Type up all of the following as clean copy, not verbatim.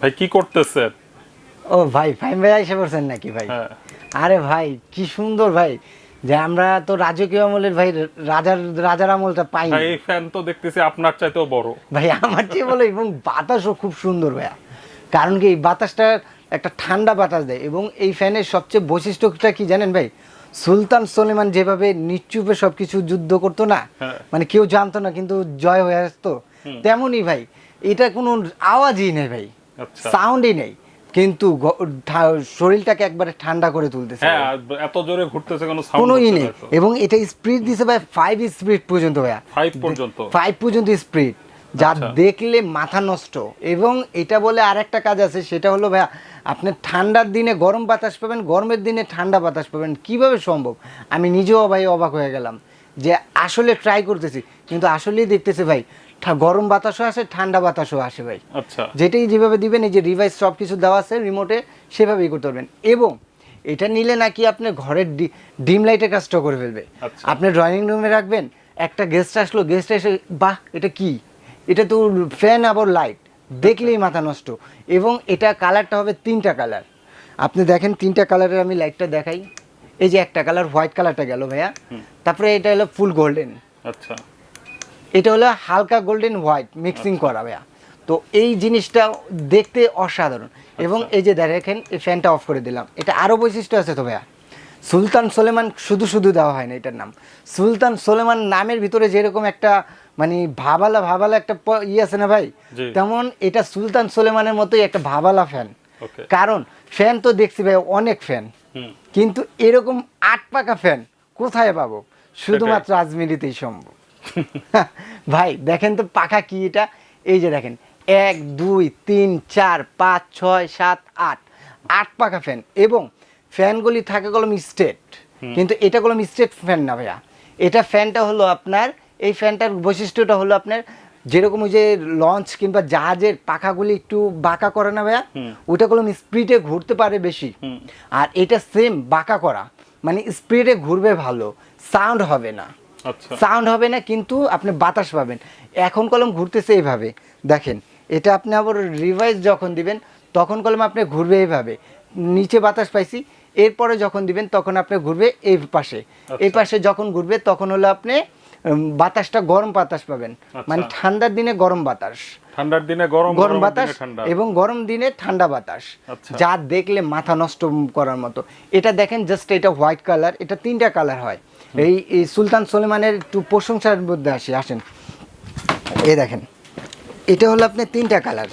ভাই কি করতেছেন? ও ভাই ফাইম ভাই এসে পড়ছেন নাকি ভাই? হ্যাঁ। আরে ভাই কি সুন্দর ভাই, যে আমরা তো রাজকীয় আমলের ভাই রাজার আমলটা পাই ভাই এই ফ্যান তো দেখতেছি আপনার চাইতেও বড়। ভাই, আমার চেয়ে বলে, এবং বাতাসও খুব সুন্দর ভাইয়া। কারণ কি এই বাতাসটা একটা ঠান্ডা বাতাস দেয়, এবং এই ফ্যানের সবচেয়ে বৈশিষ্ট্যটা কি জানেন ভাই? সুলতান সুলেমান যেভাবে নিশ্চুপে সবকিছু যুদ্ধ করতো না, মানে কেউ জানতো না কিন্তু জয় হয়ে আসতো, তেমনই ভাই এটা কোনো আওয়াজই নেই ভাই, সাউন্ডই নেই, কিন্তু শরীরটাকে একবারে ঠান্ডা করে তুলতেছে। হ্যাঁ, এত জোরে ঘুরতেছে কোনো সাউন্ড কোনোই নেই, এবং এটা স্পিড দিছে ভাই 5 স্পিড পর্যন্ত ভাইয়া, 5 পর্যন্ত স্পিড, যা দেখলে মাথা নষ্ট। এবং এটা বলে আরেকটা কাজ আছে, সেটা হলো ভাইয়া আপনি ঠান্ডার দিনে গরম বাতাস পাবেন, গরমের দিনে ঠান্ডা বাতাস পাবেন, কিভাবে সম্ভব? আমি নিজেও ভাই অবাক হয়ে গেলাম, যে আসলে ট্রাই করতেছি, কিন্তু আসলেই দেখতেছি ভাই গরম বাতাসও আসে, ঠান্ডা বাতাসও আসে ভাই। আচ্ছা, যেটাই যেভাবে দিবেন, এই যে রিভাইস সব কিছু দেওয়া আছে রিমোটে, সেভাবেই করতে পারবেন। এবং এটা নিলে নাকি আপনার ঘরের ডিম লাইটের কাজটাও করে ফেলবে। আপনি ড্রয়িং রুমে রাখবেন, একটা গেস্ট আসলো, গেস্ট এসে বাহ এটা কি, এটা তো ফ্যান আবার লাইট, দেখলেই মাথা নষ্ট। এবং এটা কালারটা হবে 3টা কালার, আপনি দেখেন 3টা কালারের আমি লাইটটা দেখাই। এই যে একটা কালার হোয়াইট কালারটা গেল ভাইয়া, তারপরে এটা হলো ফুল গোল্ডেন, আচ্ছা, এটা হলো হালকা গোল্ডেন হোয়াইট মিক্সিং করা ভাইয়া। তো এই জিনিসটা দেখতে অসাধারণ। এবং এই যে দেখেন এই ফ্যানটা অফ করে দিলাম, এটা আরও বৈশিষ্ট্য আছে তো ভাইয়া। সুলতান সুলেমান শুধু শুধু দেওয়া হয় না এটার নাম, সুলতান সুলেমান নামের ভিতরে যেরকম একটা মানে ভাবালা একটা আছে না ভাই, তেমন এটা সুলতান সুলেমানের মতোই একটা ভাবালা ফ্যান। কারণ ফ্যান তো দেখছি ভাই অনেক ফ্যান, কিন্তু এরকম 8 পাকা ফ্যান কোথায় পাবো? শুধুমাত্র আজমিরিতেই সম্ভব। ভাই দেখেন তো পাখা কি এটা, এই যে দেখেন 1 2 3 4 5 6 7 8 8 পাখা ফ্যান। এবং ফ্যানগুলি থাকে কলম স্টেট, কিন্তু এটা কলম স্টেট ফ্যান না ভাইয়া। এটা ফ্যানটা হলো আপনার, এই ফ্যানটার বৈশিষ্ট্যটা হলো আপনার যেরকম ওই যে লঞ্চ কিংবা জাহাজের পাখাগুলি একটু বাঁকা করে না ভাইয়া, ওইটা কলম স্পিডে ঘুরতে পারে বেশি। আর এটা সেম বাঁকা করা, মানে স্পিডে ঘুরবে ভালো, সাউন্ড হবে না, সাউন্ড হবে না, কিন্তু আপনি বাতাস পাবেন। এখন কলম ঘুরতেছে এইভাবে দেখেন, এটা আপনি আবার রিভাইস যখন দিবেন তখন কলম আপনি ঘুরবে এইভাবে, নিচে বাতাস পাইছি, এরপরে যখন দিবেন তখন আপনি ঘুরবে এই পাশে, এই পাশে যখন ঘুরবে তখন হলো আপনি বাতাসটা গরম বাতাস পাবেন, মানে ঠান্ডার দিনে গরম বাতাস, ঠান্ডার দিনে গরম বাতাস, এবং গরম দিনে ঠান্ডা বাতাস, যা দেখলে মাথা নষ্ট করার মতো। এটা দেখেন জাস্ট, এটা হোয়াইট কালার, এটা 3টা কালার হয়। এই সুলতান সুলেমানের একটু প্রশংসার মধ্যে আসেন, এই দেখেন এটা হলো আপনার 3টা কালার,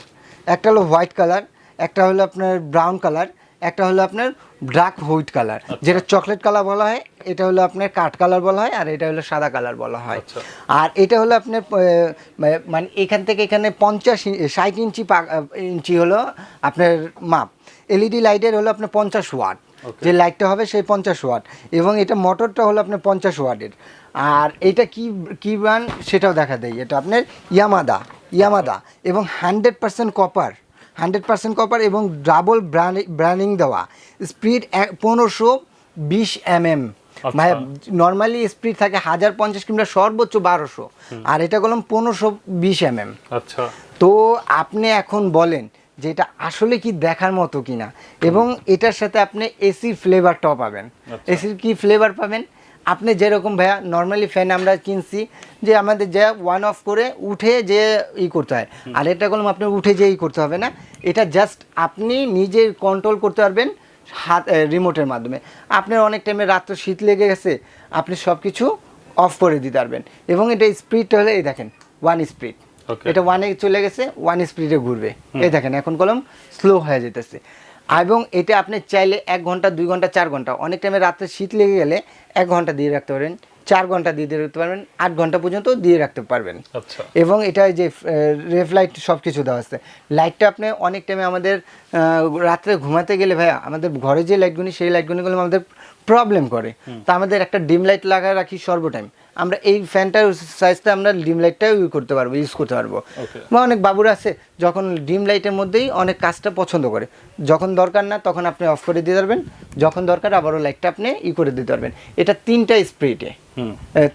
একটা হলো হোয়াইট কালার, একটা হলো আপনার ব্রাউন কালার, একটা হলো আপনার ডার্ক হোয়াইট কালার, যেটা চকলেট কালার বলা হয়, এটা হলো আপনার কাঠ কালার বলা হয়, আর এটা হলো সাদা কালার বলা হয়। আর এটা হলো আপনার মানে এখান থেকে এখানে 60 ইঞ্চি হলো আপনার মাপ। এলইডি লাইটের হলো আপনার 50 ওয়াট, যে লাইটটা হবে সেই 50 ওয়াট, এবং এটা মোটরটা হলো আপনার 50 ওয়াটের। আর এটা কি ব্র্যান্ড সেটাও দেখা দেয়, এটা আপনার ইয়ামাদা, এবং 100% কপার, 100% কপার, এবং ডাবল ব্র্যান্ডিং দেওয়া, স্পিড 1520 mm। ভাই নর্মালি স্পিড থাকে 1050 কিংবা সর্বোচ্চ 1200, আর এটা বললাম 1520 mm। আচ্ছা, তো আপনি এখন বলেন যে এটা আসলে কি দেখার মতো কিনা। এবং এটার সাথে আপনি এসি ফ্লেভারটাও পাবেন। এসির কি ফ্লেভার পাবেন? আপনি যেরকম ভাইয়া নর্মালি ফ্যান আমরা কিনছি যে আমাদের যা ওয়ান অফ করে উঠে যে করতে হয়, আর এটা করলাম আপনি উঠে যে করতে হবে না, এটা জাস্ট আপনি নিজে কন্ট্রোল করতে পারবেন হাত রিমোটের মাধ্যমে। আপনার অনেক টাইমে রাত্রে শীত লেগে গেছে, আপনি সব কিছু অফ করে দিতে পারবেন। এবং এটা স্পিডটা হলে এই দেখেন 1 স্পিড, এটা 1-এ চলে গেছে, 1 স্পিডে ঘুরবে, এই দেখেন এখন কলম স্লো হয়ে যেতেছে। এবং এটা আপনি চাইলে 1 ঘন্টা 2 ঘন্টা 4 ঘন্টা, অনেক টাইমে রাত্রে শীত লেগে গেলে 1 ঘন্টা দিয়ে রাখতে পারেন, 4 ঘন্টা দিয়ে রাখতে পারবেন, 8 ঘন্টা পর্যন্ত দিয়ে রাখতে পারবেন। এবং এটা যে রেফ লাইট সব কিছু দেওয়া আছে, লাইটটা আপনি অনেক টাইমে আমাদের রাত্রে ঘুমাতে গেলে ভাইয়া আমাদের ঘরে যে লাইটগুলি সেই লাইটগুলিগুলো আমাদের প্রবলেম করে, তো আমাদের একটা ডিম লাইট লাগায় রাখি সর্ব টাইম। আমরা এই ফ্যানটার সাইজটা আমরা ডিম লাইটটাও ইউজ করতে পারবো বা অনেক বাবুরা আছে যখন ডিম লাইটের মধ্যেই অনেক কাজটা পছন্দ করে, যখন দরকার না তখন আপনি অফ করে দিতে পারবেন, যখন দরকার আবারও লাইটটা আপনি করে দিতে পারবেন। এটা 3টা স্পিডে,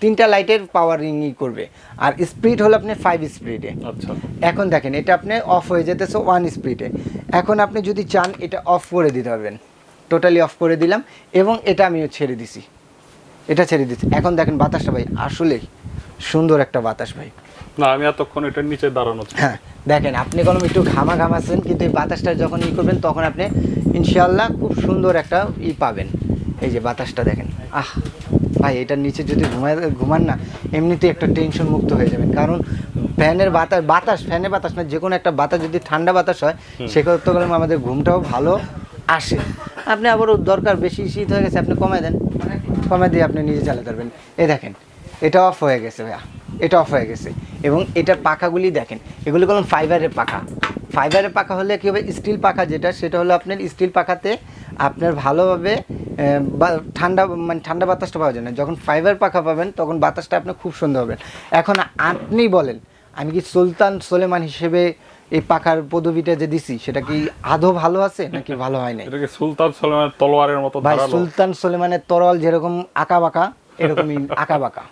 3টা লাইটের পাওয়ারিং করবে, আর স্পিড হলো আপনি 5 স্পিডে। আচ্ছা, এখন দেখেন এটা আপনি অফ হয়ে যেতেছে 1 স্পিডে। এখন আপনি যদি চান এটা অফ করে দিতে পারবেন, টোটালি অফ করে দিলাম এবং এটা আমিও ছেড়ে দিছি, এটা ছেড়ে দিচ্ছি। এখন দেখেন বাতাসটা ভাই আসলে সুন্দর একটা বাতাস ভাই। না আমি এতক্ষণ এটার নিচে দাঁড়ানো ছিল। হ্যাঁ দেখেন আপনি কলম একটু ঘামাচ্ছেন, কিন্তু এই বাতাসটা যখন করবেন তখন আপনি ইনশাআল্লাহ খুব সুন্দর একটা পাবেন। এই যে বাতাসটা দেখেন, ভাই এটার নিচে যদি ঘুমান না এমনিতে একটা টেনশন মুক্ত হয়ে যাবেন, কারণ ফ্যানের ফ্যানের বাতাস না, যে কোনো একটা বাতাস যদি ঠান্ডা বাতাস হয় সেক্ষেত্রে গেলে আমাদের ঘুমটাও ভালো আসে। আপনি আবারও দরকার বেশি শীত হয়ে গেছে আপনি কমায় দেন, কমায় দিয়ে আপনি নিজে চালাতে পারবেন। এই দেখেন এটা অফ হয়ে গেছে ভাইয়া, এটা অফ হয়ে গেছে। এবং এটার পাখাগুলি দেখেন, এগুলি কলম ফাইবারের পাখা। ফাইবারের পাখা হলে কী হবে, স্টিল পাখা যেটা সেটা হলো আপনার স্টিল পাখাতে আপনার ভালোভাবে ঠান্ডা বাতাসটা পাওয়া যায় না। যখন ফাইবার পাখা পাবেন তখন বাতাসটা আপনি খুব সুন্দর হবেন। এখন আপনি বলেন আমি কি সুলতান সুলেমান হিসেবে এই পাখার পদবিটা যে দিছি সেটা কি আদৌ ভালো আছে নাকি ভালো হয় না? এটা কি সুলতান সুলেমানের তলোয়ারের মতো ভাই ধারালো? সুলতান সুলেমানের তরোয়াল যেরকম আঁকা বাঁকা এরকমই আঁকা বাঁকা,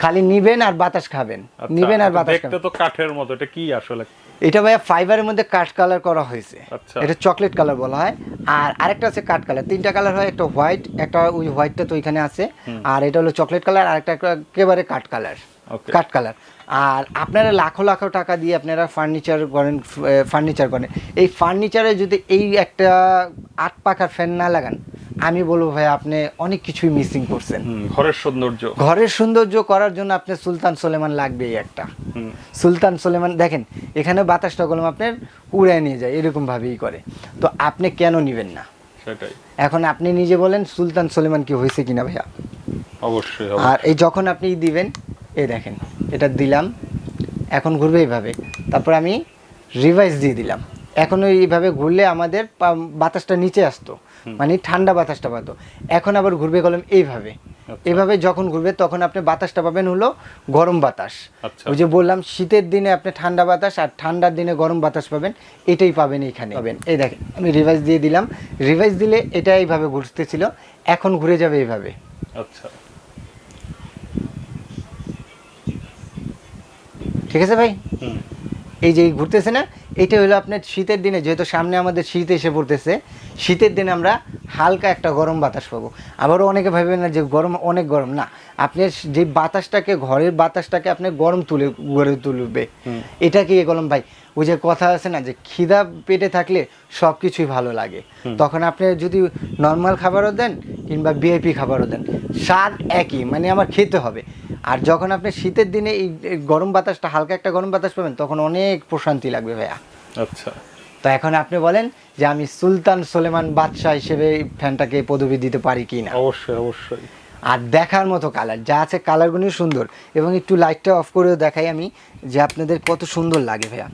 খালি নিবেন আর বাতাস খাবেন, নিবেন আর বাতাস খাবেন। দেখতে তো কাঠের মতো, এটা কি আসলে? এটা ভাইয়া ফাইবারের মধ্যে কাঠ কালার করা হয়েছে, আচ্ছা। এটা চকলেট কালার বলা হয়। আর আরেকটা আছে কাঠ কালার, 3টা কালার হয়, একটা হোয়াইট, একটা ওই হোয়াইটটা তো ওইখানে আছে, আর এটা হলো চকলেট কালার, আর একটা একেবারে কাঠ কালার, কাঠ কালার। আর আপনারা লাখো লাখো টাকা দিয়ে আপনারা ফার্নিচার করেন, এই ফার্নিচারে যদি এই একটা 8 পাখার ফ্যান না লাগান আমি বলবো ভাই আপনি অনেক কিছুই মিসিং করছেন। ঘরের সৌন্দর্য করার জন্য আপনি সুলতান সুলেমান লাগবে। একটা সুলতান সুলেমান দেখেন এখানে বাতাসটা কলম আপনার উড়ে নিয়ে যায়, এরকম ভাবেই করে। তো আপনি কেন নিবেন না? সেটাই। এখন আপনি নিজে বলেন সুলতান সুলেমান কি হয়েছে কিনা ভাইয়া? অবশ্যই। আর এই যখন আপনি দিবেন, এই দেখেন এটা দিলাম, এখন ঘুরবে এইভাবে, তারপর আমি রিভাইস দিয়ে দিলাম। এখন এইভাবে ঘুরলে আমাদের বাতাসটা নিচে আসতো, মানে ঠান্ডা বাতাসটা পাতো। এখন আবার ঘুরবে কলম এইভাবে, এভাবে যখন ঘুরবে তখন আপনি বাতাসটা পাবেন হলো গরম বাতাস। ওই যে বললাম শীতের দিনে আপনি ঠান্ডা বাতাস আর ঠান্ডার দিনে গরম বাতাস পাবেন, এটাই পাবেন এইখানে পাবেন। এই দেখেন আমি রিভাইস দিয়ে দিলাম, রিভাইস দিলে এটা এইভাবে ঘুরতেছিল, এখন ঘুরে যাবে এইভাবে। আচ্ছা ঠিক আছে ভাই, এই যে ঘুরতেছে না, এটা হলো আপনার শীতের দিনে, যেহেতু সামনে আমাদের শীত এসে পড়তেছে, শীতের দিনে আমরা হালকা একটা গরম বাতাস পাবো। আবারও অনেকে ভাবেন না যে গরম, অনেক গরম না, আপনার যে বাতাসটাকে ঘরের বাতাসটাকে আপনি গড়ে তুলবে। এটা কি গরম ভাই, ওই যে কথা আছে না যে খিদা পেটে থাকলে সব কিছুই ভালো লাগে, তখন আপনি যদি নর্মাল খাবারও দেন কিংবা ভিআইপি খাবারও দেন স্বাদ একই, মানে আমার খেতে হবে। আর যখন আপনি শীতের দিনে এই গরম বাতাসটা, হালকা একটা গরম বাতাস পাবেন তখন অনেক প্রশান্তি লাগবে ভাইয়া। আচ্ছা, তো এখন আপনি বলেন যে আমি সুলতান সুলেমান বাদশাহ হিসেবে এই ফ্যানটাকে পদবি দিতে পারি কি না? অবশ্যই অবশ্যই। আর দেখার মতো কালার যা আছে, কালারগুলো সুন্দর, এবং একটু লাইটটা অফ করেও দেখাই আমি যে আপনাদের কত সুন্দর লাগে ভাইয়া।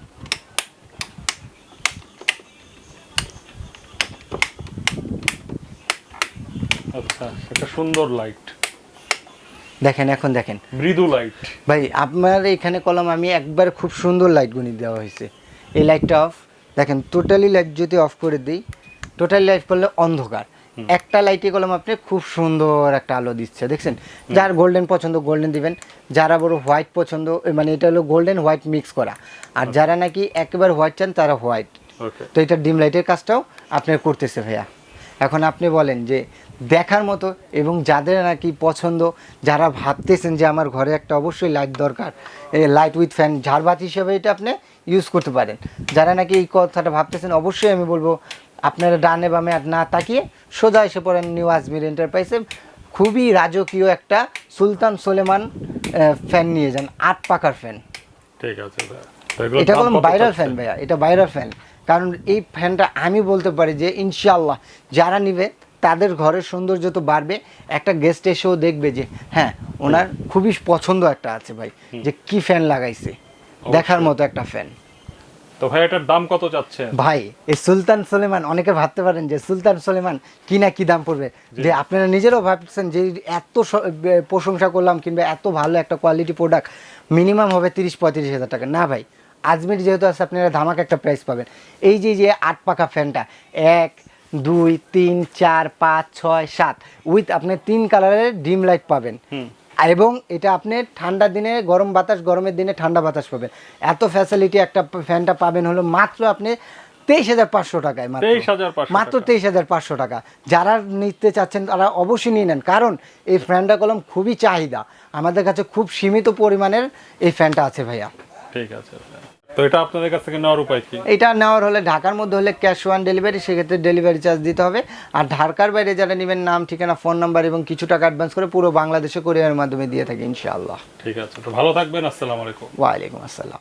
আচ্ছা, একটা সুন্দর লাইট দেখেন, এখন দেখেন মৃদু লাইট ভাই আপনার এখানে কলম আমি একবার খুব সুন্দর লাইট গুনি দেওয়া হয়েছে। এই লাইটটা অফ, দেখেন টোটালি লাইট যদি অফ করে দিই, টোটালি লাইট করলে অন্ধকার, একটা লাইটে কলম আপনি খুব সুন্দর একটা আলো দিচ্ছে, দেখছেন? যার গোল্ডেন পছন্দ গোল্ডেন দিবেন, যারা বড় হোয়াইট পছন্দ, মানে এটা হলো গোল্ডেন হোয়াইট মিক্স করা, আর যারা নাকি একেবারে হোয়াইট চান তারা হোয়াইট। তো এটা ডিম লাইটের কাজটাও আপনার করতেছে ভাইয়া। এখন আপনি বলেন যে দেখার মতো, এবং যাদের নাকি পছন্দ, যারা ভাবতেছেন যে আমার ঘরে একটা অবশ্যই লাইট দরকার, এই লাইট উইথ ফ্যান ঝাড়বাতি হিসেবে এটা আপনি ইউজ করতে পারেন, যারা নাকি এই কথাটা ভাবতেছেন, অবশ্যই আমি বলবো আপনারা ডানে বামে আর না তাকিয়ে সোজা এসে পড়েন নিউ আজমির এন্টারপ্রাইজে, খুবই রাজকীয় একটা সুলতান সুলেমান ফ্যান নিয়ে যান, 8 পাখার ফ্যান। ঠিক আছে, এটা কোনো ভাইরাল ফ্যান ভাইয়া, এটা ভাইরাল ফ্যান, কারণ এই ফ্যানটা আমি বলতে পারি যে ইনশাআল্লাহ যারা নিবে তাদের ঘরের সৌন্দর্য তো বাড়বে, একটা গেস্ট এসেও দেখবে যে হ্যাঁ ওনার খুবই পছন্দ একটা আছে ভাই, যে কি ফ্যান লাগাইছে, দেখার মতো একটা ফ্যান। তো ভাই এটার দাম কত চাচ্ছেন? ভাই এই সুলতান সুলেমান, অনেকে ভাবতে পারেন যে সুলতান সুলেমান কিনা কি দাম পড়বে, যে আপনারা নিজেরাও ভাবছেন যে এত প্রশংসা করলাম কিংবা এত ভালো একটা কোয়ালিটি প্রোডাক্ট মিনিমাম হবে 30-35 হাজার টাকা। না ভাই, আজমির যেহেতু আছে আপনারা ধামাকা একটা প্রাইস পাবেন। এই যে 8 পাকা ফ্যানটা 1 2 3 4 5 6 7 উইথ আপনি 3 কালারের ডিম লাইট পাবেন। এবং এটা আপনি ঠান্ডার দিনে গরম বাতাস, গরমের দিনে ঠান্ডা বাতাস পাবেন। এত ফ্যাসিলিটি একটা ফ্যানটা পাবেন হলো মাত্র আপনি 23,500 টাকায়। মাত্র 23,500 টাকা। যারা নিতে চাচ্ছেন তারা অবশ্যই নিয়ে নেন, কারণ এই ফ্যানটা কলম খুবই চাহিদা, আমাদের কাছে খুব সীমিত পরিমাণের এই ফ্যানটা আছে ভাইয়া। ঠিক আছে। তো এটা আপনাদের কাছ থেকে নেওয়ার উপায় কি? এটা নেওয়ার হলে ঢাকার মধ্যে হলে ক্যাশ অন ডেলিভারি, সেক্ষেত্রে ডেলিভারি চার্জ দিতে হবে। আর ঢাকার বাইরে যারা নেবেন নাম, ঠিকানা, ফোন নাম্বার এবং কিছু টাকা অ্যাডভান্স করে পুরো বাংলাদেশে কুরিয়ারের মাধ্যমে দিয়ে থাকি ইনশাআল্লাহ। ঠিক আছে, তো ভালো থাকবেন। আসসালামু আলাইকুম। ওয়ালাইকুম আসসালাম।